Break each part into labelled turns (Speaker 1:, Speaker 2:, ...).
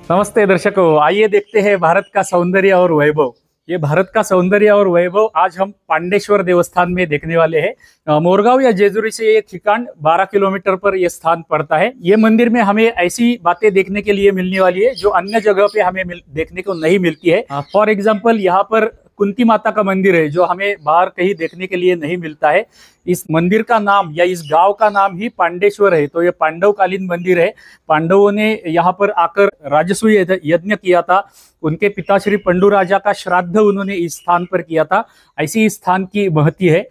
Speaker 1: नमस्ते दर्शकों, आइए देखते हैं भारत का सौंदर्य और वैभव। ये भारत का सौंदर्य और वैभव आज हम पांडेश्वर देवस्थान में देखने वाले हैं। मोरगांव या जेजुरी से ये ठिकान 12 किलोमीटर पर यह स्थान पड़ता है। ये मंदिर में हमें ऐसी बातें देखने के लिए मिलने वाली है जो अन्य जगह पे हमें देखने को नहीं मिलती है। फॉर एग्जाम्पल, यहाँ पर कुंती माता का मंदिर है जो हमें बाहर कहीं देखने के लिए नहीं मिलता है। इस मंदिर का नाम या इस गांव का नाम ही पांडेश्वर है। तो ये पांडवकालीन मंदिर है। पांडवों ने यहाँ पर आकर राजसूय यज्ञ किया था। उनके पिता श्री पंडु राजा का श्राद्ध उन्होंने इस स्थान पर किया था। ऐसी इस स्थान की महती है।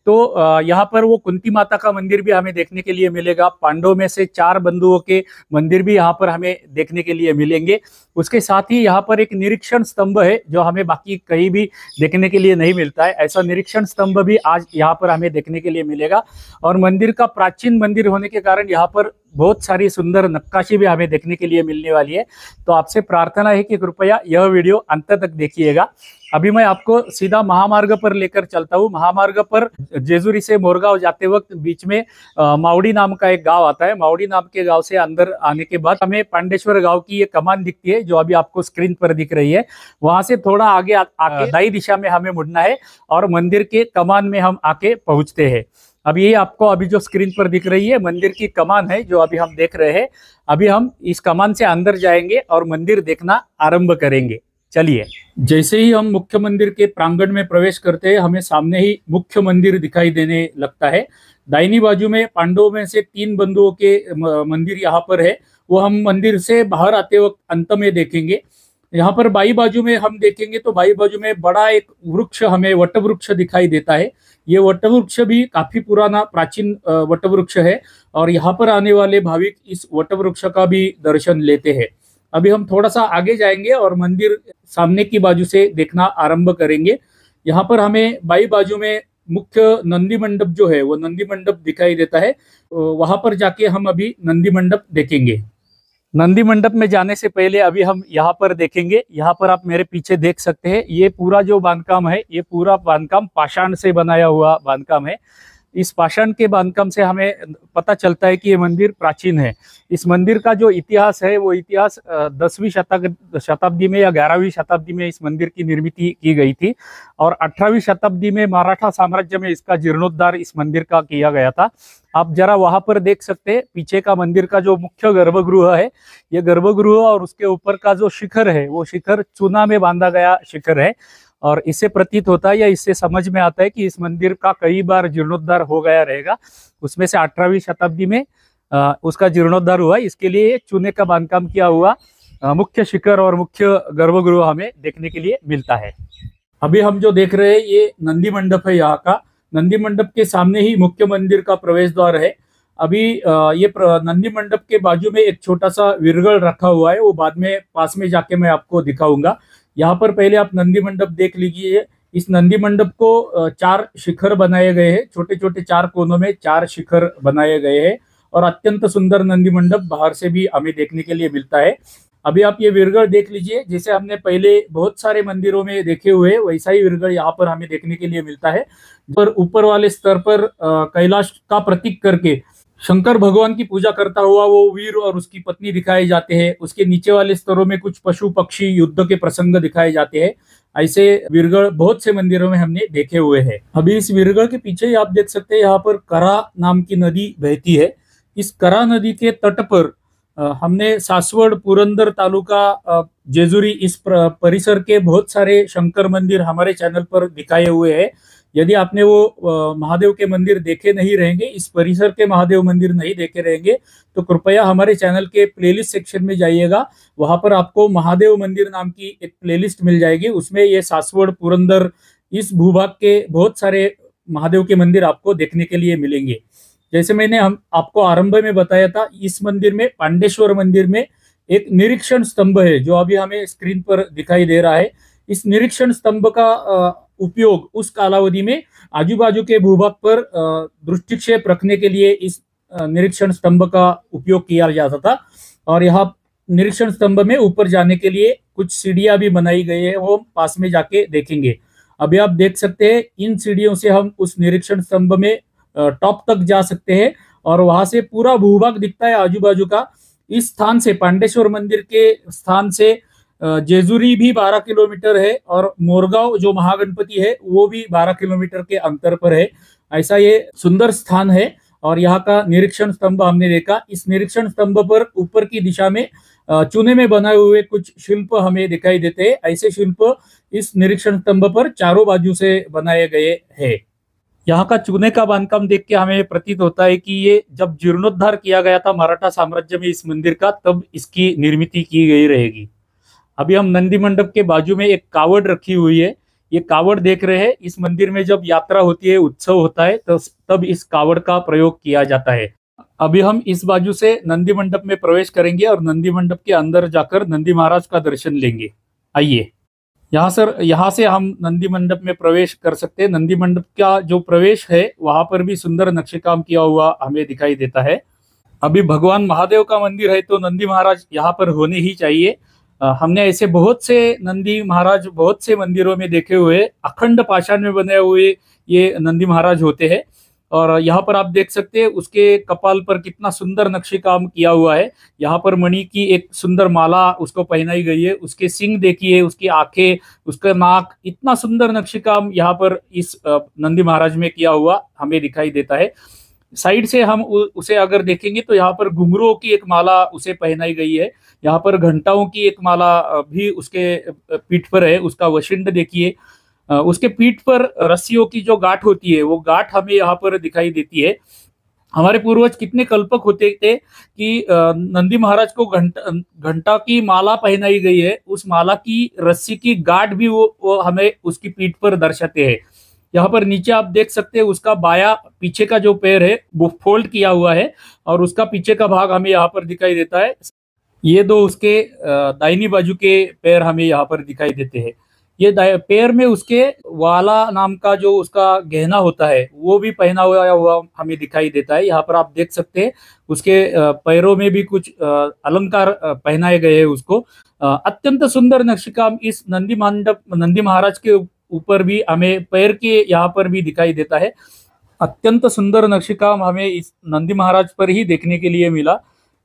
Speaker 1: तो यहाँ पर वो कुंती माता का मंदिर भी हमें देखने के लिए मिलेगा। पांडवों में से 4 बंधुओं के मंदिर भी यहाँ पर हमें देखने के लिए मिलेंगे। उसके साथ ही यहाँ पर एक निरीक्षण स्तंभ है जो हमें बाकी कहीं भी देखने के लिए नहीं मिलता है। ऐसा निरीक्षण स्तंभ भी आज यहाँ पर हमें देखने के लिए मिलेगा। और मंदिर का प्राचीन मंदिर होने के कारण यहाँ पर बहुत सारी सुंदर नक्काशी भी हमें देखने के लिए मिलने वाली है। तो आपसे प्रार्थना है कि कृपया यह वीडियो अंत तक देखिएगा। अभी मैं आपको सीधा महामार्ग पर लेकर चलता हूँ। महामार्ग पर जेजुरी से मोरगांव जाते वक्त बीच में मावड़ी नाम का एक गांव आता है। मावड़ी नाम के गांव से अंदर आने के बाद हमें पांडेश्वर गांव की ये कमान दिखती है जो अभी आपको स्क्रीन पर दिख रही है। वहां से थोड़ा आगे आके दाई दिशा में हमें मुड़ना है और मंदिर के कमान में हम आके पहुंचते हैं। अब ये आपको अभी जो स्क्रीन पर दिख रही है मंदिर की कमान है जो अभी हम देख रहे हैं। अभी हम इस कमान से अंदर जाएंगे और मंदिर देखना आरंभ करेंगे। चलिए। जैसे ही हम मुख्य मंदिर के प्रांगण में प्रवेश करते हैं हमें सामने ही मुख्य मंदिर दिखाई देने लगता है। दाहिनी बाजू में पांडवों में से 3 बंधुओं के मंदिर यहाँ पर है। वो हम मंदिर से बाहर आते वक्त अंत में देखेंगे। यहाँ पर बाई बाजू में हम देखेंगे तो बाई बाजू में बड़ा एक वृक्ष, हमें वट वृक्ष दिखाई देता है। ये वट वृक्ष भी काफी पुराना प्राचीन वट वृक्ष है और यहाँ पर आने वाले भाविक इस वट वृक्ष का भी दर्शन लेते हैं। अभी हम थोड़ा सा आगे जाएंगे और मंदिर सामने की बाजू से देखना आरंभ करेंगे। यहाँ पर हमें बाई बाजू में मुख्य नंदी मंडप जो है वो नंदी मंडप दिखाई देता है। वहां पर जाके हम अभी नंदी मंडप देखेंगे। नंदी मंडप में जाने से पहले अभी हम यहाँ पर देखेंगे। यहाँ पर आप मेरे पीछे देख सकते हैं ये पूरा जो बांधकाम है ये पूरा बांधकाम पाषाण से बनाया हुआ बांधकाम है। इस पाषाण के बांधकाम से हमें पता चलता है कि ये मंदिर प्राचीन है। इस मंदिर का जो इतिहास है वो इतिहास 10वीं शताब्दी में या 11वीं शताब्दी में इस मंदिर की निर्मित की गई थी और 18वीं शताब्दी में मराठा साम्राज्य में इसका जीर्णोद्धार इस मंदिर का किया गया था। आप जरा वहां पर देख सकते हैं पीछे का मंदिर का जो मुख्य गर्भगृह है, ये गर्भगृह और उसके ऊपर का जो शिखर है वो शिखर चूना में बांधा गया शिखर है। और इससे प्रतीत होता है या इससे समझ में आता है कि इस मंदिर का कई बार जीर्णोद्धार हो गया रहेगा। उसमें से 18वीं शताब्दी में उसका जीर्णोद्धार हुआ। इसके लिए चूने का बांधकाम किया हुआ मुख्य शिखर और मुख्य गर्भगृह हमें देखने के लिए मिलता है। अभी हम जो देख रहे हैं ये नंदी मंडप है। यहाँ का नंदी मंडप के सामने ही मुख्य मंदिर का प्रवेश द्वार है। अभी ये नंदी मंडप के बाजू में एक छोटा सा विरगल रखा हुआ है, वो बाद में पास में जाके मैं आपको दिखाऊंगा। यहाँ पर पहले आप नंदी मंडप देख लीजिए। इस नंदी मंडप को 4 शिखर बनाए गए हैं। छोटे छोटे 4 कोनों में 4 शिखर बनाए गए हैं और अत्यंत सुंदर नंदी मंडप बाहर से भी हमें देखने के लिए मिलता है। अभी आप ये विरगड़ देख लीजिए। जैसे हमने पहले बहुत सारे मंदिरों में देखे हुए वैसा ही विरगड़ यहाँ पर हमें देखने के लिए मिलता है। पर ऊपर वाले स्तर पर कैलाश का प्रतीक करके शंकर भगवान की पूजा करता हुआ वो वीर और उसकी पत्नी दिखाए जाते हैं। उसके नीचे वाले स्तरों में कुछ पशु पक्षी युद्ध के प्रसंग दिखाए जाते हैं। ऐसे विरगड़ बहुत से मंदिरों में हमने देखे हुए हैं। अभी इस विरगड़ के पीछे ही आप देख सकते हैं यहाँ पर करा नाम की नदी बहती है। इस करा नदी के तट पर हमने सासवड़ पुरंदर तालुका जेजुरी इस परिसर के बहुत सारे शंकर मंदिर हमारे चैनल पर दिखाए हुए हैं। यदि आपने वो महादेव के मंदिर देखे नहीं रहेंगे, इस परिसर के महादेव मंदिर नहीं देखे रहेंगे तो कृपया हमारे चैनल के प्लेलिस्ट सेक्शन में जाइएगा। वहां पर आपको महादेव मंदिर नाम की एक प्लेलिस्ट मिल जाएगी। उसमें ये सासवड़ पुरंदर इस भूभाग के बहुत सारे महादेव के मंदिर आपको देखने के लिए मिलेंगे। जैसे मैंने हम आपको आरंभ में बताया था, इस मंदिर में पांडेश्वर मंदिर में एक निरीक्षण स्तंभ है जो अभी हमें स्क्रीन पर दिखाई दे रहा है। इस निरीक्षण स्तंभ का उपयोग उस कालावधि में आजू बाजू के भूभाग पर दृष्टिक्षेप रखने के लिए इस निरीक्षण स्तंभ का उपयोग किया जाता था। और यहाँ निरीक्षण स्तंभ में ऊपर जाने के लिए कुछ सीढ़ियां भी बनाई गई है, वो पास में जाके देखेंगे। अभी आप देख सकते हैं इन सीढ़ियों से हम उस निरीक्षण स्तंभ में टॉप तक जा सकते हैं और वहां से पूरा भूभाग दिखता है आजू बाजू का। इस स्थान से, पांडेश्वर मंदिर के स्थान से जेजुरी भी 12 किलोमीटर है और मोरगांव जो महागणपति है वो भी 12 किलोमीटर के अंतर पर है। ऐसा ये सुंदर स्थान है। और यहाँ का निरीक्षण स्तंभ हमने देखा। इस निरीक्षण स्तंभ पर ऊपर की दिशा में चूने में बनाए हुए कुछ शिल्प हमें दिखाई देते हैं। ऐसे शिल्प इस निरीक्षण स्तंभ पर चारों बाजू से बनाए गए हैं। यहाँ का चूने का बांधकाम देख के हमें प्रतीत होता है कि ये जब जीर्णोद्धार किया गया था मराठा साम्राज्य में इस मंदिर का, तब इसकी निर्मिति की गई रहेगी। अभी हम नंदी मंडप के बाजू में एक कावड़ रखी हुई है, ये कावड़ देख रहे हैं। इस मंदिर में जब यात्रा होती है, उत्सव होता है, तो तब इस कावड़ का प्रयोग किया जाता है। अभी हम इस बाजू से नंदी मंडप में प्रवेश करेंगे और नंदी मंडप के अंदर जाकर नंदी महाराज का दर्शन लेंगे। आइए, यहाँ से हम नंदी मंडप में प्रवेश कर सकते हैं। नंदी मंडप का जो प्रवेश है वहां पर भी सुंदर नक्शेकाम किया हुआ हमें दिखाई देता है। अभी भगवान महादेव का मंदिर है तो नंदी महाराज यहाँ पर होने ही चाहिए। हमने ऐसे बहुत से नंदी महाराज बहुत से मंदिरों में देखे हुए, अखंड पाषाण में बने हुए ये नंदी महाराज होते हैं। और यहाँ पर आप देख सकते हैं उसके कपाल पर कितना सुंदर नक्शे काम किया हुआ है। यहाँ पर मणि की एक सुंदर माला उसको पहनाई गई है। उसके सिंग देखिए, उसकी आंखें, उसका नाक, इतना सुंदर नक्शे काम यहाँ पर इस नंदी महाराज में किया हुआ हमें दिखाई देता है। साइड से हम उसे अगर देखेंगे तो यहाँ पर घुंघरुओं की एक माला उसे पहनाई गई है। यहाँ पर घंटाओं की एक माला भी उसके पीठ पर है। उसका वशिंड देखिए, उसके पीठ पर रस्सियों की जो गांठ होती है वो गांठ हमें यहाँ पर दिखाई देती है। हमारे पूर्वज कितने कल्पक होते थे कि नंदी महाराज को घंटा की माला पहनाई गई है, उस माला की रस्सी की गांठ भी वो हमें उसकी पीठ पर दर्शाते हैं। यहाँ पर नीचे आप देख सकते हैं उसका बाया पीछे का जो पैर है वो फोल्ड किया हुआ है और उसका पीछे का भाग हमें यहाँ पर दिखाई देता है। ये दो उसके दाहिनी बाजू के पैर हमें यहाँ पर दिखाई देते हैं। ये पैर में उसके वाला नाम का जो उसका गहना होता है वो भी पहना हुआ हमें दिखाई देता है। यहाँ पर आप देख सकते हैं उसके पैरों में भी कुछ अलंकार पहनाए गए हैं उसको। अत्यंत सुंदर नक्शेकाम इस नंदी महाराज के ऊपर भी हमें पैर के यहाँ पर भी दिखाई देता है। अत्यंत सुंदर नक्शेकाम हमें इस नंदी महाराज पर ही देखने के लिए मिला।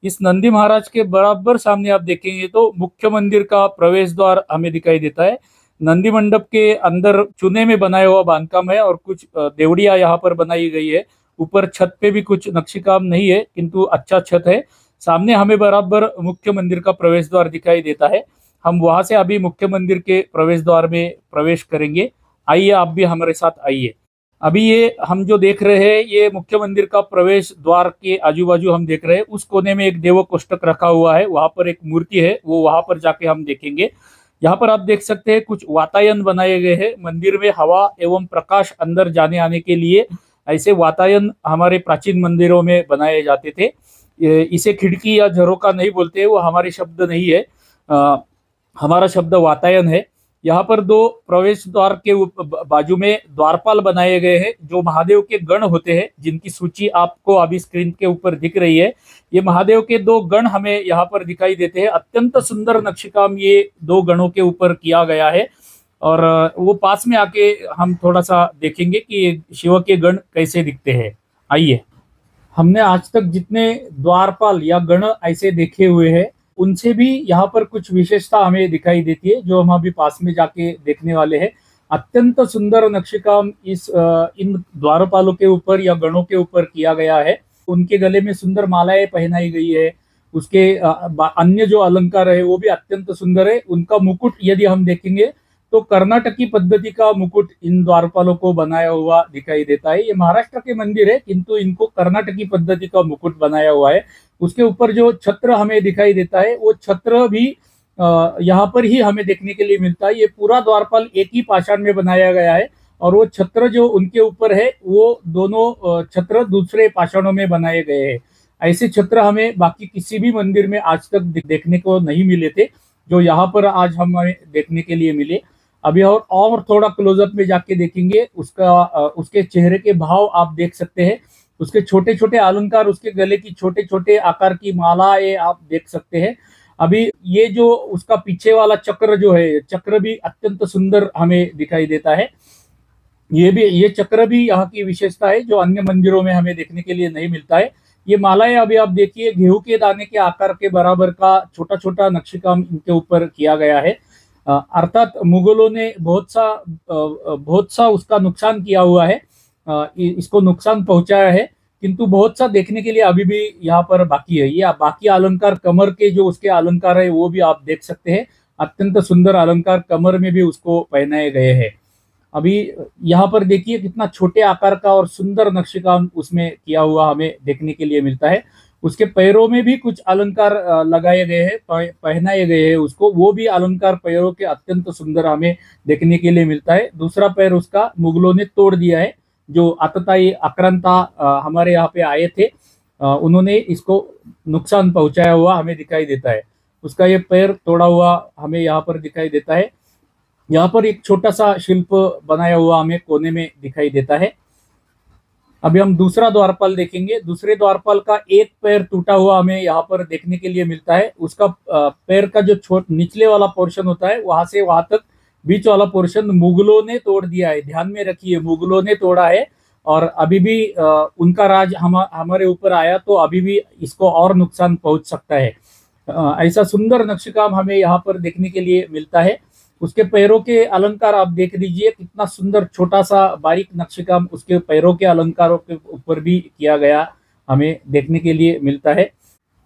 Speaker 1: इस नंदी महाराज के बराबर सामने आप देखेंगे तो मुख्य मंदिर का प्रवेश द्वार हमें दिखाई देता है। नंदी मंडप के अंदर चूने में बनाया हुआ बांधकाम है और कुछ देवड़ियां यहाँ पर बनाई गई है। ऊपर छत पे भी कुछ नक्शेकाम नहीं है किंतु अच्छा छत है। सामने हमें बराबर मुख्य मंदिर का प्रवेश द्वार दिखाई देता है। हम वहां से अभी मुख्य मंदिर के प्रवेश द्वार में प्रवेश करेंगे। आइए, आप भी हमारे साथ आइए। अभी ये हम जो देख रहे हैं ये मुख्य मंदिर का प्रवेश द्वार के आजू बाजू हम देख रहे हैं। उस कोने में एक देव कोष्टक रखा हुआ है, वहां पर एक मूर्ति है, वो वहां पर जाके हम देखेंगे। यहाँ पर आप देख सकते हैं कुछ वातायन बनाए गए हैं मंदिर में हवा एवं प्रकाश अंदर जाने आने के लिए। ऐसे वातायन हमारे प्राचीन मंदिरों में बनाए जाते थे। इसे खिड़की या झरोका नहीं बोलते, वो हमारे शब्द नहीं है, हमारा शब्द वातायन है। यहाँ पर दो प्रवेश द्वार के बाजू में द्वारपाल बनाए गए हैं जो महादेव के गण होते हैं, जिनकी सूची आपको अभी स्क्रीन के ऊपर दिख रही है। ये महादेव के दो गण हमें यहाँ पर दिखाई देते हैं। अत्यंत सुंदर नक्शेकाम ये दो गणों के ऊपर किया गया है और वो पास में आके हम थोड़ा सा देखेंगे कि शिव के गण कैसे दिखते हैं। आइए, हमने आज तक जितने द्वारपाल या गण ऐसे देखे हुए हैं उनसे भी यहाँ पर कुछ विशेषता हमें दिखाई देती है जो हम अभी पास में जाके देखने वाले हैं। अत्यंत सुंदर नक्शेकाम इन द्वारपालों के ऊपर या गणों के ऊपर किया गया है। उनके गले में सुंदर मालाएं पहनाई गई है। उसके अन्य जो अलंकार है वो भी अत्यंत सुंदर है। उनका मुकुट यदि हम देखेंगे तो कर्नाटकी पद्धति का मुकुट इन द्वारपालों को बनाया हुआ दिखाई देता है। ये महाराष्ट्र के मंदिर है किंतु इनको कर्नाटकी पद्धति का मुकुट बनाया हुआ है। उसके ऊपर जो छत्र हमें दिखाई देता है वो छत्र भी यहाँ पर ही हमें देखने के लिए मिलता है। ये पूरा द्वारपाल एक ही पाषाण में बनाया गया है और वो छत्र जो उनके ऊपर है वो दोनों छत्र दूसरे पाषाणों में बनाए गए हैं। ऐसे छत्र हमें बाकी किसी भी मंदिर में आज तक देखने को नहीं मिले थे जो यहाँ पर आज हमें देखने के लिए मिले। अभी और थोड़ा क्लोजअप में जाके देखेंगे उसके चेहरे के भाव आप देख सकते हैं। उसके छोटे छोटे अलंकार, उसके गले की छोटे छोटे आकार की मालाएं आप देख सकते हैं। अभी ये जो उसका पीछे वाला चक्र जो है, चक्र भी अत्यंत सुंदर हमें दिखाई देता है। ये चक्र भी यहाँ की विशेषता है जो अन्य मंदिरों में हमें देखने के लिए नहीं मिलता है। ये मालाएं अभी आप देखिए गेहूं के दाने के आकार के बराबर का छोटा छोटा नक्शेकाम इनके ऊपर किया गया है। अर्थात मुगलों ने बहुत सा उसका नुकसान किया हुआ है, इसको नुकसान पहुंचाया है, किंतु बहुत सा देखने के लिए अभी भी यहाँ पर बाकी है। ये बाकी अलंकार, कमर के जो उसके अलंकार है वो भी आप देख सकते हैं। अत्यंत सुंदर अलंकार कमर में भी उसको पहनाए गए हैं। अभी यहाँ पर देखिए कितना छोटे आकार का और सुंदर नक्शेकाम उसमें किया हुआ हमें देखने के लिए मिलता है। उसके पैरों में भी कुछ अलंकार लगाए गए हैं, पहनाए गए हैं उसको, वो भी अलंकार पैरों के अत्यंत सुंदर हमें देखने के लिए मिलता है। दूसरा पैर उसका मुगलों ने तोड़ दिया है। जो आतताई आक्रांता हमारे यहाँ पे आए थे, उन्होंने इसको नुकसान पहुंचाया हुआ हमें दिखाई देता है। उसका ये पैर तोड़ा हुआ हमें यहाँ पर दिखाई देता है। यहाँ पर एक छोटा सा शिल्प बनाया हुआ हमें कोने में दिखाई देता है। अभी हम दूसरा द्वारपाल देखेंगे। दूसरे द्वारपाल का एक पैर टूटा हुआ हमें यहाँ पर देखने के लिए मिलता है। उसका पैर का जो निचले वाला पोर्शन होता है, वहां से वहां तक बीच वाला पोर्शन मुगलों ने तोड़ दिया है। ध्यान में रखिए, मुगलों ने तोड़ा है और अभी भी उनका राज हमारे ऊपर आया तो अभी भी इसको और नुकसान पहुंच सकता है। ऐसा सुंदर नक्शेकाम हमें यहाँ पर देखने के लिए मिलता है। उसके पैरों के अलंकार आप देख लीजिए, कितना सुंदर छोटा सा बारीक नक्शेकाम उसके पैरों के अलंकारों के ऊपर भी किया गया हमें देखने के लिए मिलता है।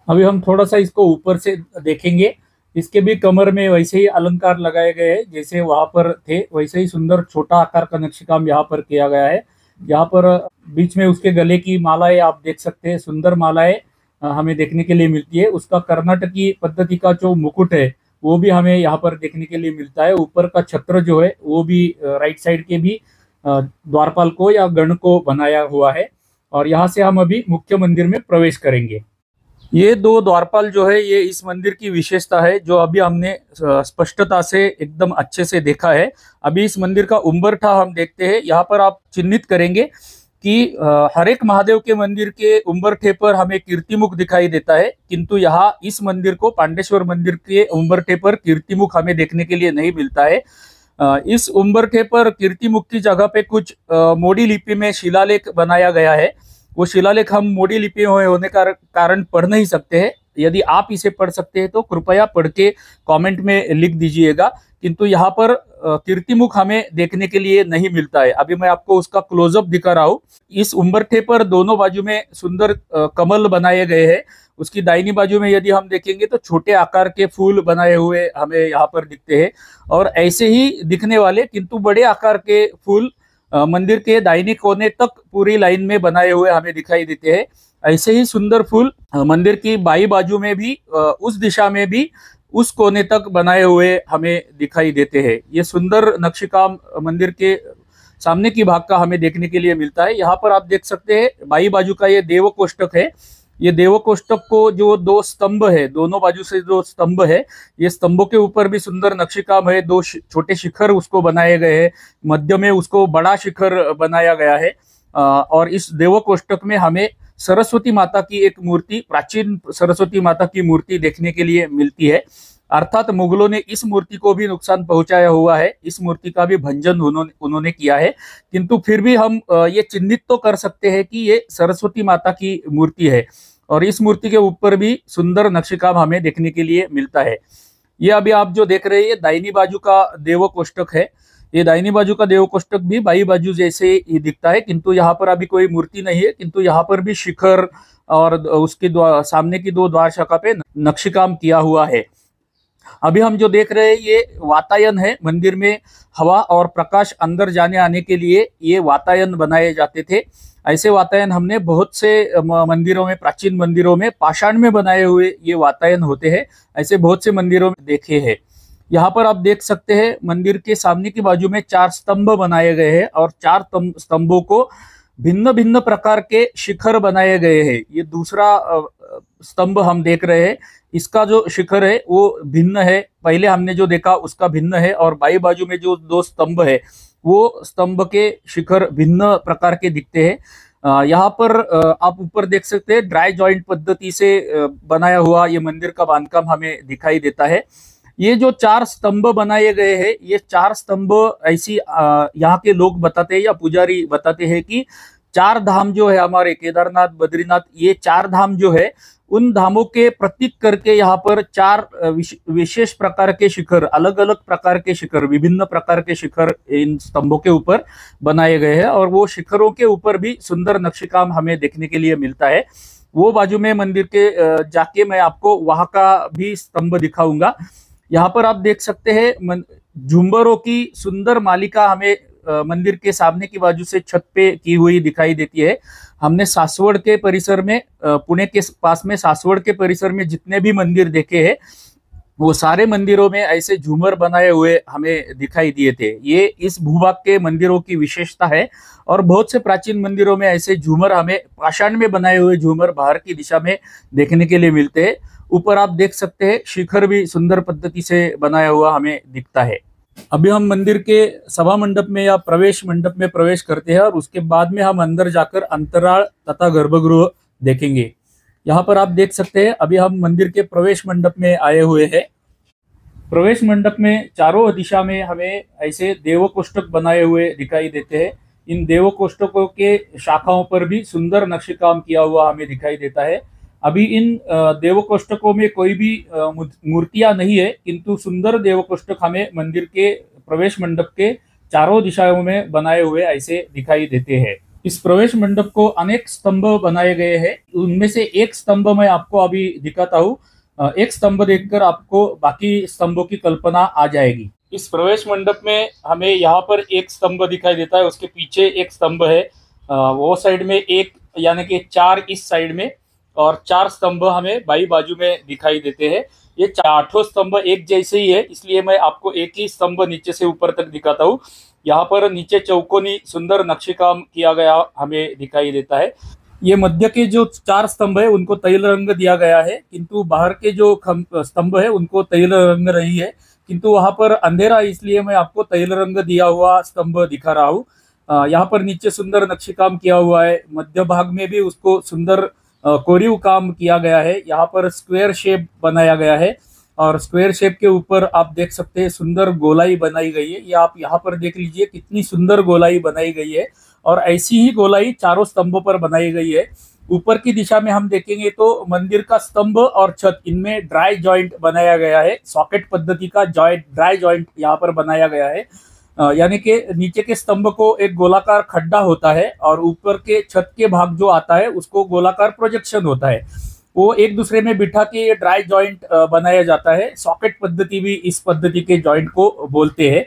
Speaker 1: अभी हम थोड़ा सा इसको ऊपर से देखेंगे। इसके भी कमर में वैसे ही अलंकार लगाए गए हैं जैसे वहां पर थे, वैसे ही सुंदर छोटा आकार का नक्शेकाम यहाँ पर किया गया है। यहाँ पर बीच में उसके गले की मालाएं आप देख सकते हैं, सुंदर मालाएं हमें देखने के लिए मिलती है। उसका कर्नाटकी पद्धति का जो मुकुट है वो भी हमें यहाँ पर देखने के लिए मिलता है। ऊपर का छत्र जो है वो भी राइट साइड के भी द्वारपाल को या गण को बनाया हुआ है। और यहाँ से हम अभी मुख्य मंदिर में प्रवेश करेंगे। ये दो द्वारपाल जो है ये इस मंदिर की विशेषता है, जो अभी हमने स्पष्टता से एकदम अच्छे से देखा है। अभी इस मंदिर का उम्बरठा हम देखते हैं। यहाँ पर आप चिन्हित करेंगे कि हर एक महादेव के मंदिर के उम्बरठे पर हमें कीर्तिमुख दिखाई देता है, किंतु यहाँ इस मंदिर को, पांडेश्वर मंदिर के उम्बरठे पर कीर्तिमुख हमें देखने के लिए नहीं मिलता है। इस उम्बरठे पर कीर्तिमुख की जगह पे कुछ मोडी लिपि में शिलालेख बनाया गया है। वो शिलालेख हम मोडी लिपि होने का कारण पढ़ नहीं सकते हैं। यदि आप इसे पढ़ सकते हैं तो कृपया पढ़ के कमेंट में लिख दीजिएगा, किंतु यहाँ पर कीर्तिमुख हमें देखने के लिए नहीं मिलता है। अभी मैं आपको उसका क्लोजअप दिखा रहा हूँ। इस उम्बरठे पर दोनों बाजू में सुंदर कमल बनाए गए हैं। उसकी दाहिनी बाजू में यदि हम देखेंगे तो छोटे आकार के फूल बनाए हुए हमें यहाँ पर दिखते हैं, और ऐसे ही दिखने वाले किंतु बड़े आकार के फूल मंदिर के दाहिने कोने तक पूरी लाइन में बनाए हुए हमें दिखाई देते हैं। ऐसे ही सुंदर फूल मंदिर की बाई बाजू में भी, उस दिशा में भी, उस कोने तक बनाए हुए हमें दिखाई देते हैं। ये सुंदर नक्शेकाम मंदिर के सामने की भाग का हमें देखने के लिए मिलता है। यहाँ पर आप देख सकते हैं बाई बाजू का ये देव कोष्टक है। ये देव कोष्टक को जो दो स्तंभ है, दोनों बाजू से जो स्तंभ है, ये स्तंभों के ऊपर भी सुंदर नक्शेकाम है। दो छोटे शिखर उसको बनाए गए हैं, मध्य में उसको बड़ा शिखर बनाया गया है। और इस देव कोष्टक में हमें सरस्वती माता की एक मूर्ति, प्राचीन सरस्वती माता की मूर्ति देखने के लिए मिलती है। अर्थात मुगलों ने इस मूर्ति को भी नुकसान पहुंचाया हुआ है, इस मूर्ति का भी भंजन उन्होंने किया है, किंतु फिर भी हम ये चिन्हित तो कर सकते हैं कि ये सरस्वती माता की मूर्ति है। और इस मूर्ति के ऊपर भी सुंदर नक्शेकाम हमें देखने के लिए मिलता है। ये अभी आप जो देख रहे हैं ये दाहिनी बाजू का देव कोष्टक है। ये दाहिनी बाजू का देव कोष्टक भी बाई बाजू जैसे ही दिखता है, किंतु यहाँ पर अभी कोई मूर्ति नहीं है, किंतु यहाँ पर भी शिखर और उसके सामने की दो द्वार शाखा पे नक्शेकाम किया हुआ है। अभी हम जो देख रहे हैं ये वातायन है। मंदिर में हवा और प्रकाश अंदर जाने आने के लिए ये वातायन बनाए जाते थे। ऐसे वातायन हमने बहुत से मंदिरों में, प्राचीन मंदिरों में पाषाण में बनाए हुए ये वातायन होते हैं, ऐसे बहुत से मंदिरों में देखे हैं। यहाँ पर आप देख सकते हैं मंदिर के सामने की बाजू में 4 स्तंभ बनाए गए हैं और 4 स्तंभों को भिन्न भिन्न प्रकार के शिखर बनाए गए हैं। ये दूसरा स्तंभ हम देख रहे हैं, इसका जो शिखर है वो भिन्न है, पहले हमने जो देखा उसका भिन्न है। और बाई बाजू में जो 2 स्तंभ है वो स्तंभ के शिखर भिन्न प्रकार के दिखते हैं। यहाँ पर आप ऊपर देख सकते हैं ड्राई जॉइंट पद्धति से बनाया हुआ ये मंदिर का बांधकाम हमें दिखाई देता है। ये जो 4 स्तंभ बनाए गए हैं, ये 4 स्तंभ ऐसी यहाँ के लोग बताते हैं या पुजारी बताते हैं कि चार धाम जो है हमारे केदारनाथ, बद्रीनाथ, ये चार धाम जो है उन धामों के प्रतीक करके यहाँ पर चार विशेष प्रकार के शिखर, अलग अलग प्रकार के शिखर, विभिन्न प्रकार के शिखर इन स्तंभों के ऊपर बनाए गए हैं। और वो शिखरों के ऊपर भी सुंदर नक्शेकाम हमें देखने के लिए मिलता है। वो बाजू में मंदिर के जाके मैं आपको वहां का भी स्तंभ दिखाऊंगा। यहाँ पर आप देख सकते हैं झुंबरों की सुंदर मालिका हमें मंदिर के सामने की बाजू से छत पे की हुई दिखाई देती है। हमने सासवड़ के परिसर में, पुणे के पास में सासवड़ के परिसर में जितने भी मंदिर देखे हैं वो सारे मंदिरों में ऐसे झूमर बनाए हुए हमें दिखाई दिए थे। ये इस भूभाग के मंदिरों की विशेषता है। और बहुत से प्राचीन मंदिरों में ऐसे झूमर, हमें पाषाण में बनाए हुए झूमर बाहर की दिशा में देखने के लिए मिलते हैं। ऊपर आप देख सकते हैं शिखर भी सुंदर पद्धति से बनाया हुआ हमें दिखता है। अभी हम मंदिर के सभा मंडप में या प्रवेश मंडप में प्रवेश करते हैं और उसके बाद में हम अंदर जाकर अंतराल तथा गर्भगृह देखेंगे। यहाँ पर आप देख सकते हैं अभी हम मंदिर के प्रवेश मंडप में आए हुए हैं। प्रवेश मंडप में चारों दिशा में हमें ऐसे देव कोष्ठक बनाए हुए दिखाई देते हैं। इन देव कोष्ठकों के शाखाओं पर भी सुंदर नक्शेकाम किया हुआ हमें दिखाई देता है। अभी इन देव कोष्ठकों में कोई भी मूर्तियां नहीं है, किंतु सुंदर देव कोष्ठक हमें मंदिर के प्रवेश मंडप के चारों दिशाओं में बनाए हुए ऐसे दिखाई देते हैं। इस प्रवेश मंडप को अनेक स्तंभ बनाए गए हैं। उनमें से एक स्तंभ मैं आपको अभी दिखाता हूँ। एक स्तंभ देखकर आपको बाकी स्तंभों की कल्पना आ जाएगी। इस प्रवेश मंडप में हमें यहाँ पर एक स्तंभ दिखाई देता है, उसके पीछे एक स्तंभ है, वो साइड में एक, यानी कि चार इस साइड में, और चार स्तंभ हमें बाई बाजू में दिखाई देते हैं। ये आठों स्तंभ एक जैसे ही है, इसलिए मैं आपको एक ही स्तंभ नीचे से ऊपर तक दिखाता हूँ। यहाँ पर नीचे चौकोनी सुंदर नक्शेकाम किया गया हमें दिखाई देता है। ये मध्य के जो चार स्तंभ है उनको तैल रंग दिया गया है, किंतु बाहर के जो स्तंभ है उनको तैल रंग नहीं है, किंतु वहां पर अंधेरा, इसलिए मैं आपको तैल रंग दिया हुआ स्तंभ दिखा रहा हूँ। यहाँ पर नीचे सुंदर नक्शेकाम किया हुआ है, मध्य भाग में भी उसको सुंदर कोरीव काम किया गया है। यहाँ पर स्क्वायर शेप बनाया गया है और स्क्वायर शेप के ऊपर आप देख सकते हैं सुंदर गोलाई बनाई गई है। ये आप यहाँ पर देख लीजिए कितनी सुंदर गोलाई बनाई गई है, और ऐसी ही गोलाई चारों स्तंभों पर बनाई गई है। ऊपर की दिशा में हम देखेंगे तो मंदिर का स्तंभ और छत, इनमें ड्राई जॉइंट बनाया गया है। सॉकेट पद्धति का ड्राई जॉइंट यहाँ पर बनाया गया है, यानी कि नीचे के स्तंभ को एक गोलाकार खड्डा होता है और ऊपर के छत के भाग जो आता है उसको गोलाकार प्रोजेक्शन होता है। वो एक दूसरे में बिठा के ये ड्राई जॉइंट बनाया जाता है। सॉकेट पद्धति भी इस पद्धति के जॉइंट को बोलते हैं।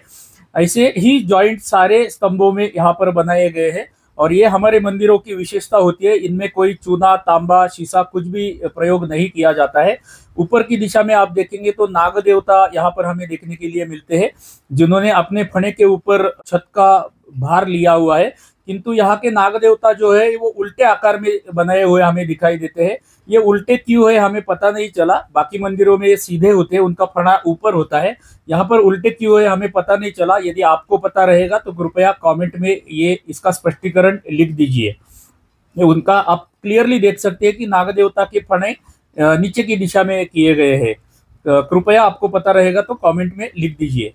Speaker 1: ऐसे ही जॉइंट सारे स्तंभों में यहाँ पर बनाए गए हैं, और ये हमारे मंदिरों की विशेषता होती है। इनमें कोई चूना, तांबा, शीशा कुछ भी प्रयोग नहीं किया जाता है। ऊपर की दिशा में आप देखेंगे तो नाग देवता यहाँ पर हमें देखने के लिए मिलते हैं, जिन्होंने अपने फणे के ऊपर छत का भार लिया हुआ है। किंतु यहाँ के नाग देवता जो है वो उल्टे आकार में बनाए हुए हमें दिखाई देते हैं। ये उल्टे क्यों है हमें पता नहीं चला। बाकी मंदिरों में ये सीधे होते हैं, उनका फणा ऊपर होता है। यहाँ पर उल्टे क्यों है हमें पता नहीं चला। यदि आपको पता रहेगा तो कृपया कमेंट में ये इसका स्पष्टीकरण लिख दीजिए। उनका आप क्लियरली देख सकते हैं कि नाग देवता के फणे नीचे की दिशा में किए गए हैं। कृपया आपको पता रहेगा तो कमेंट में लिख दीजिए।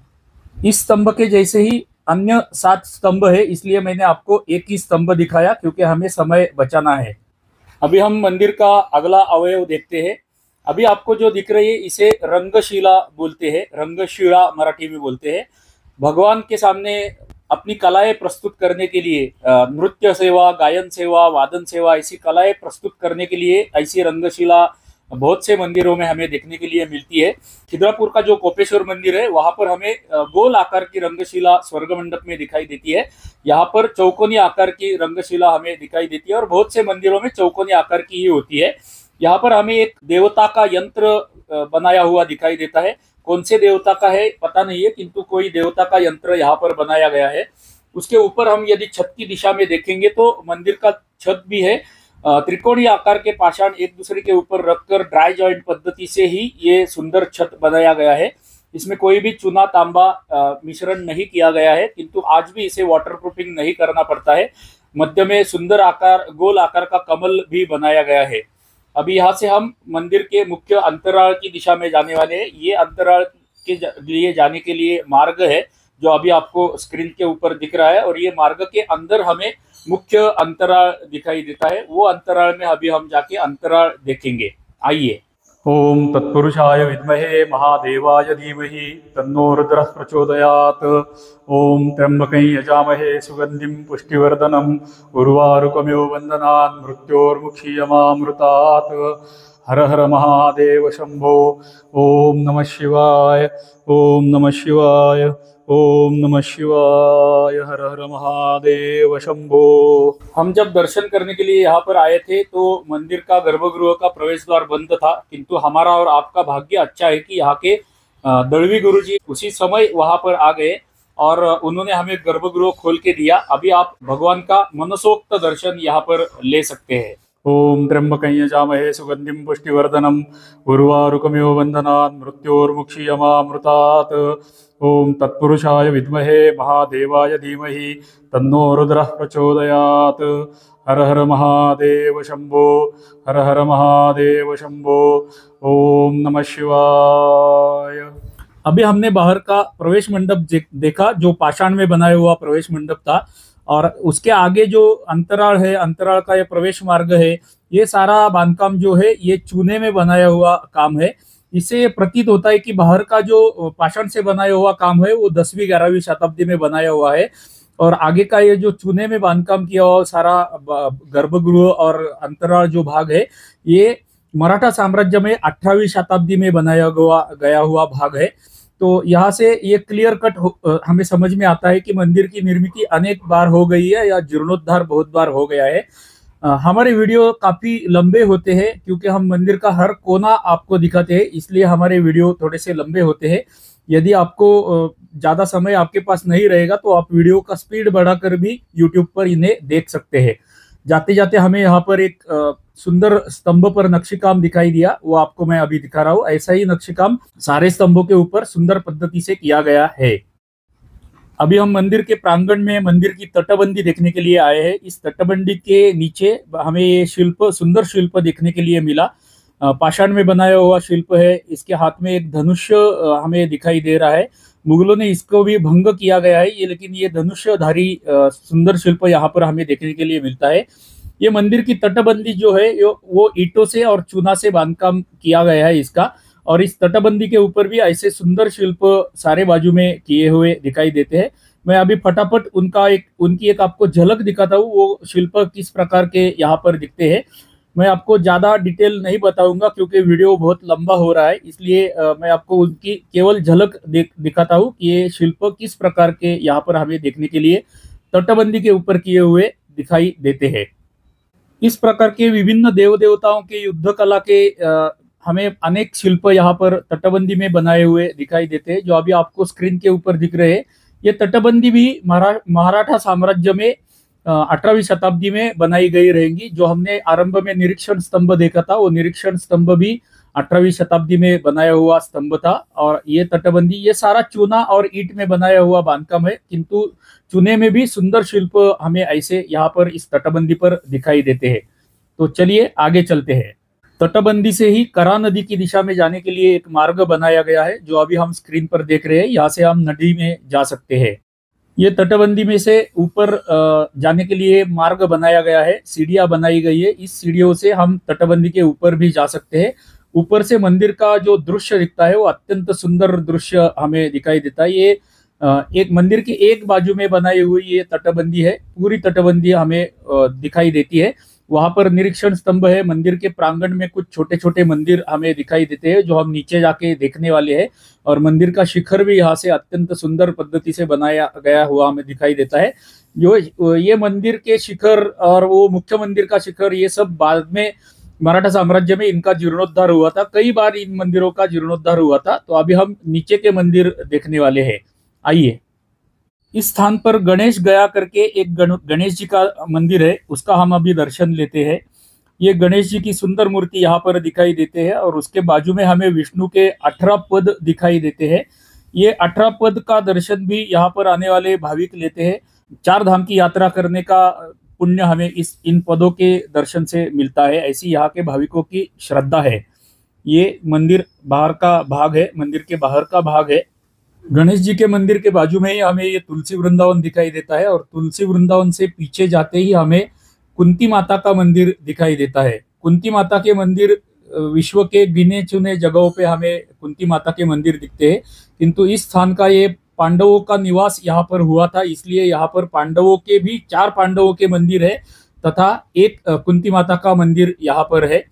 Speaker 1: इस स्तंभ के जैसे ही अन्य 7 स्तंभ है, इसलिए मैंने आपको एक ही स्तंभ दिखाया, क्योंकि हमें समय बचाना है। अभी हम मंदिर का अगला अवयव देखते हैं। अभी आपको जो दिख रही है इसे रंगशिला बोलते हैं, रंगशिला मराठी में बोलते हैं। भगवान के सामने अपनी कलाएं प्रस्तुत करने के लिए, नृत्य सेवा, गायन सेवा, वादन सेवा, ऐसी कलाएं प्रस्तुत करने के लिए ऐसी रंगशिला बहुत से मंदिरों में हमें देखने के लिए मिलती है। खिद्रापुर का जो कोपेश्वर मंदिर है वहां पर हमें गोल आकार की रंगशिला स्वर्ग मंडप में दिखाई देती है। यहाँ पर चौकोनी आकार की रंगशिला हमें दिखाई देती है, और बहुत से मंदिरों में चौकोनी आकार की ही होती है। यहाँ पर हमें एक देवता का यंत्र बनाया हुआ दिखाई देता है। कौन से देवता का है पता नहीं है, किंतु कोई देवता का यंत्र यहाँ पर बनाया गया है। उसके ऊपर हम यदि छत की दिशा में देखेंगे तो मंदिर का छत भी है। त्रिकोणीय आकार के पाषाण एक दूसरे के ऊपर रखकर ड्राई जॉइंट पद्धति से ही ये सुंदर छत बनाया गया है। इसमें कोई भी चूना, तांबा मिश्रण नहीं किया गया है, किंतु आज भी इसे वाटरप्रूफिंग नहीं करना पड़ता है। मध्य में सुंदर आकार, गोल आकार का कमल भी बनाया गया है। अभी यहाँ से हम मंदिर के मुख्य अंतराल की दिशा में जाने वाले हैं। ये अंतराल के लिए जाने के लिए मार्ग है जो अभी आपको स्क्रीन के ऊपर दिख रहा है, और ये मार्ग के अंदर हमें मुख्य अंतराल दिखाई देता है। वो अंतराल में अभी हम जाके अंतराल देखेंगे। आइए। ओम तत्पुरुषाय विद्महे महादेवाय धीमहि तन्नो रुद्रः प्रचोदयात्। ओम त्र्यंबकं यजामहे सुगंधिं पुष्टिवर्धनम् उर्वारुकमिव बन्धनान् मृत्योर्मुक्षीयमामृतात्। हर हर महादेव शंभो। ओम नमः शिवाय। ओम नमः शिवाय। ओम नमः शिवाय। हर हर महादेव शंभो। हम जब दर्शन करने के लिए यहाँ पर आए थे तो मंदिर का गर्भगृह का प्रवेश द्वार बंद था, किंतु हमारा और आपका भाग्य अच्छा है कि यहाँ के दळवी गुरुजी उसी समय वहां पर आ गए और उन्होंने हमें गर्भगृह खोल के दिया। अभी आप भगवान का मनसोक्त दर्शन यहाँ पर ले सकते हैं। ओम त्र्यंबकं यजामहे सुगंधिं पुष्टिवर्धनम् उर्वारुकमिव बन्धनान् मृत्योर्मुक्षीयमामृतात्। ओम तत्पुरुषाय विद्महे महादेवाय धीमहि तन्नो रुद्रः प्रचोदयात्। हर हर महादेव शंभो। हर हर महादेव शंभो। ओम नमः शिवाय। अभी हमने बाहर का प्रवेश मंडप देखा, जो पाषाण में बनाया हुआ प्रवेश मंडप था, और उसके आगे जो अंतराल है, अंतराल का ये प्रवेश मार्ग है, ये सारा बांधकाम जो है ये चूने में बनाया हुआ काम है। इससे प्रतीत होता है कि बाहर का जो पाषाण से बनाया हुआ काम है वो 10वीं 11वीं शताब्दी में बनाया हुआ है, और आगे का ये जो चूने में बांधकाम किया हुआ सारा गर्भगृह और अंतराल जो भाग है, ये मराठा साम्राज्य में 18वीं शताब्दी में बनाया गया हुआ भाग है। तो यहाँ से ये क्लियर कट हमें समझ में आता है कि मंदिर की निर्मित अनेक बार हो गई है या जीर्णोद्धार बहुत बार हो गया है। हमारे वीडियो काफी लंबे होते हैं क्योंकि हम मंदिर का हर कोना आपको दिखाते हैं, इसलिए हमारे वीडियो थोड़े से लंबे होते हैं। यदि आपको ज्यादा समय आपके पास नहीं रहेगा तो आप वीडियो का स्पीड बढ़ाकर भी यूट्यूब पर इन्हें देख सकते हैं। जाते जाते हमें यहाँ पर एक सुंदर स्तंभ पर नक्शीकाम दिखाई दिया, वो आपको मैं अभी दिखा रहा हूँ। ऐसा ही नक्शीकाम सारे स्तंभों के ऊपर सुंदर पद्धति से किया गया है। अभी हम मंदिर के प्रांगण में मंदिर की तटबंदी देखने के लिए आए हैं। इस तटबंदी के नीचे हमें ये शिल्प, सुंदर शिल्प देखने के लिए मिला। पाषाण में बनाया हुआ शिल्प है। इसके हाथ में एक धनुष्य हमें दिखाई दे रहा है। मुगलों ने इसको भी भंग किया गया है ये, लेकिन ये धनुष्यधारी सुंदर शिल्प यहाँ पर हमें देखने के लिए मिलता है। ये मंदिर की तटबंदी जो है वो ईंटों से और चूना से बांधकाम किया गया है इसका, और इस तटबंदी के ऊपर भी ऐसे सुंदर शिल्प सारे बाजू में किए हुए दिखाई देते हैं। मैं अभी फटाफट उनकी एक आपको झलक दिखाता हूँ, वो शिल्प किस प्रकार के यहाँ पर दिखते हैं। मैं आपको ज्यादा डिटेल नहीं बताऊंगा क्योंकि वीडियो बहुत लंबा हो रहा है, इसलिए मैं आपको उनकी केवल झलक दिखाता हूँ कि ये शिल्प किस प्रकार के यहाँ पर हमें देखने के लिए तटबंदी के ऊपर किए हुए दिखाई देते हैं। इस प्रकार के विभिन्न देव देवताओं के युद्ध कला के हमें अनेक शिल्प यहाँ पर तटबंदी में बनाए हुए दिखाई देते हैं, जो अभी आपको स्क्रीन के ऊपर दिख रहे हैं। ये तटबंदी भी मराठा साम्राज्य में 18वीं शताब्दी में बनाई गई रहेंगी। जो हमने आरंभ में निरीक्षण स्तंभ देखा था, वो निरीक्षण स्तंभ भी 18वीं शताब्दी में बनाया हुआ स्तंभ था। और ये तटबंदी, ये सारा चूना और ईंट में बनाया हुआ बांधकाम है, किंतु चूने में भी सुंदर शिल्प हमें ऐसे यहाँ पर इस तटबंदी पर दिखाई देते हैं। तो चलिए आगे चलते हैं। तटबंदी से ही करा नदी की दिशा में जाने के लिए एक मार्ग बनाया गया है, जो अभी हम स्क्रीन पर देख रहे हैं। यहाँ से हम नदी में जा सकते हैं। ये तटबंदी में से ऊपर जाने के लिए मार्ग बनाया गया है, सीढ़ियां बनाई गई है। इस सीढ़ियों से हम तटबंदी के ऊपर भी जा सकते हैं। ऊपर से मंदिर का जो दृश्य दिखता है वो अत्यंत सुंदर दृश्य हमें दिखाई देता है। ये एक मंदिर की एक बाजू में बनाई हुई ये तटबंदी है, पूरी तटबंदी हमें दिखाई देती है। वहां पर निरीक्षण स्तंभ है। मंदिर के प्रांगण में कुछ छोटे छोटे मंदिर हमें दिखाई देते हैं, जो हम नीचे जाके देखने वाले हैं। और मंदिर का शिखर भी यहाँ से अत्यंत सुंदर पद्धति से बनाया गया हुआ हमें दिखाई देता है। जो ये मंदिर के शिखर और वो मुख्य मंदिर का शिखर, ये सब बाद में मराठा साम्राज्य में इनका जीर्णोद्धार हुआ था। कई बार इन मंदिरों का जीर्णोद्धार हुआ था। तो अभी हम नीचे के मंदिर देखने वाले हैं। आइए। इस स्थान पर गणेश गया करके एक गणेश जी का मंदिर है, उसका हम अभी दर्शन लेते हैं। ये गणेश जी की सुंदर मूर्ति यहाँ पर दिखाई देते हैं, और उसके बाजू में हमें विष्णु के 18 पद दिखाई देते हैं। ये 18 पद का दर्शन भी यहाँ पर आने वाले भाविक लेते हैं। 4 धाम की यात्रा करने का पुण्य हमें इन पदों के दर्शन से मिलता है, ऐसी यहाँ के भाविकों की श्रद्धा है। ये मंदिर बाहर का भाग है, मंदिर के बाहर का भाग है। गणेश जी के मंदिर के बाजू में ही हमें ये तुलसी वृंदावन दिखाई देता है, और तुलसी वृंदावन से पीछे जाते ही हमें कुंती माता का मंदिर दिखाई देता है। कुंती माता के मंदिर विश्व के गिने चुने जगहों पे हमें कुंती माता के मंदिर दिखते हैं, किंतु इस स्थान का ये पांडवों का निवास यहाँ पर हुआ था, इसलिए यहाँ पर पांडवों के भी 4 पांडवों के मंदिर है तथा एक कुंती माता का मंदिर यहाँ पर है।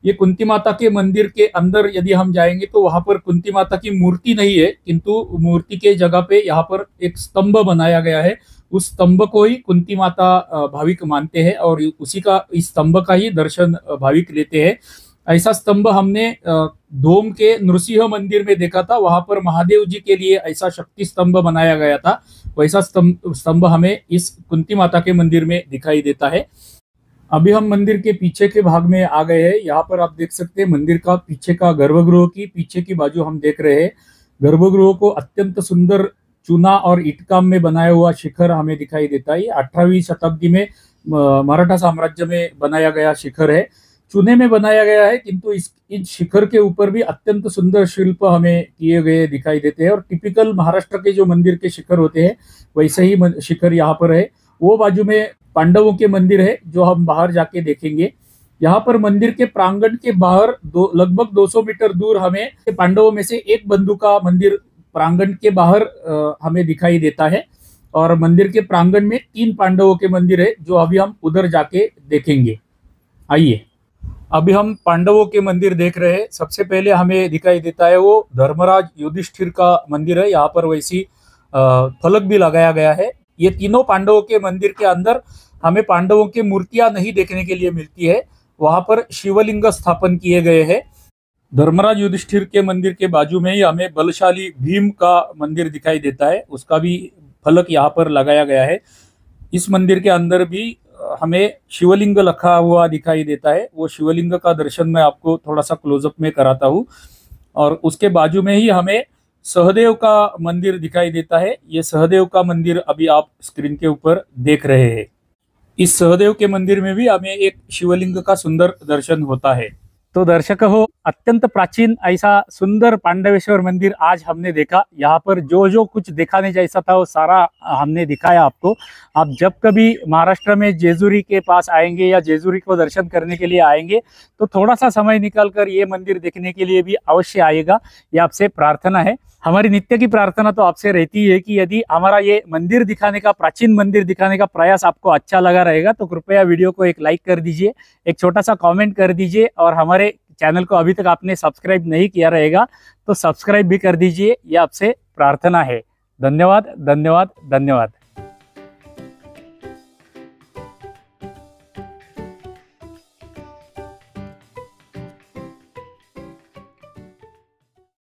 Speaker 1: ये कुंती माता के मंदिर के अंदर यदि हम जाएंगे तो वहां पर कुंती माता की मूर्ति नहीं है, किंतु मूर्ति के जगह पे यहाँ पर एक स्तंभ बनाया गया है। उस स्तंभ को ही कुंती माता भाविक मानते हैं और उसी का इस स्तंभ का ही दर्शन भाविक लेते हैं। ऐसा स्तंभ हमने धोम के नृसिंह मंदिर में देखा था, वहां पर महादेव जी के लिए ऐसा शक्ति स्तंभ बनाया गया था। वैसा स्तंभ हमें इस कुंती माता के मंदिर में दिखाई देता है। अभी हम मंदिर के पीछे के भाग में आ गए हैं। यहाँ पर आप देख सकते हैं मंदिर का पीछे का गर्भगृह की पीछे की बाजू हम देख रहे हैं। गर्भगृह को अत्यंत सुंदर चूना और ईटकाम में बनाया हुआ शिखर हमें दिखाई देता है। 18वीं शताब्दी में मराठा साम्राज्य में बनाया गया शिखर है, चूने में बनाया गया है, किंतु इस शिखर के ऊपर भी अत्यंत सुंदर शिल्प हमें किए गए दिखाई देते हैं। और टिपिकल महाराष्ट्र के जो मंदिर के शिखर होते हैं वैसे ही शिखर यहाँ पर है। वो बाजू में पांडवों के मंदिर है जो हम बाहर जाके देखेंगे। यहाँ पर मंदिर के प्रांगण के बाहर लगभग 200 मीटर दूर हमें पांडवों में से एक बंधु का मंदिर प्रांगण के बाहर हमें दिखाई देता है, और मंदिर के प्रांगण में 3 पांडवों के मंदिर है जो अभी हम उधर जाके देखेंगे। आइए, अभी हम पांडवों के मंदिर देख रहे हैं। सबसे पहले हमें दिखाई देता है वो धर्मराज युधिष्ठिर का मंदिर है। यहाँ पर वैसी फलक भी लगाया गया है। ये तीनों पांडवों के मंदिर के अंदर हमें पांडवों की मूर्तियां नहीं देखने के लिए मिलती है, वहां पर शिवलिंग स्थापन किए गए हैं। धर्मराज युधिष्ठिर के मंदिर के बाजू में ही हमें बलशाली भीम का मंदिर दिखाई देता है, उसका भी फलक यहाँ पर लगाया गया है। इस मंदिर के अंदर भी हमें शिवलिंग रखा हुआ दिखाई देता है। वो शिवलिंग का दर्शन मैं आपको थोड़ा सा क्लोजअप में कराता हूँ। और उसके बाजू में ही हमें सहदेव का मंदिर दिखाई देता है। ये सहदेव का मंदिर अभी आप स्क्रीन के ऊपर देख रहे हैं। इस सहदेव के मंदिर में भी हमें एक शिवलिंग का सुंदर दर्शन होता है। तो दर्शक हो, अत्यंत प्राचीन ऐसा सुंदर पांडवेश्वर मंदिर आज हमने देखा। यहाँ पर जो जो कुछ दिखाने जैसा था वो सारा हमने दिखाया आपको। आप जब कभी महाराष्ट्र में जेजुरी के पास आएंगे या जेजुरी को दर्शन करने के लिए आएंगे तो थोड़ा सा समय निकालकर ये मंदिर देखने के लिए भी अवश्य आइएगा, ये आपसे प्रार्थना है। हमारी नित्य की प्रार्थना तो आपसे रहती है कि यदि हमारा ये मंदिर दिखाने का, प्राचीन मंदिर दिखाने का प्रयास आपको अच्छा लगा रहेगा तो कृपया वीडियो को एक लाइक कर दीजिए, एक छोटा सा कमेंट कर दीजिए, और हमारे चैनल को अभी तक आपने सब्सक्राइब नहीं किया रहेगा तो सब्सक्राइब भी कर दीजिए, ये आपसे प्रार्थना है। धन्यवाद, धन्यवाद, धन्यवाद।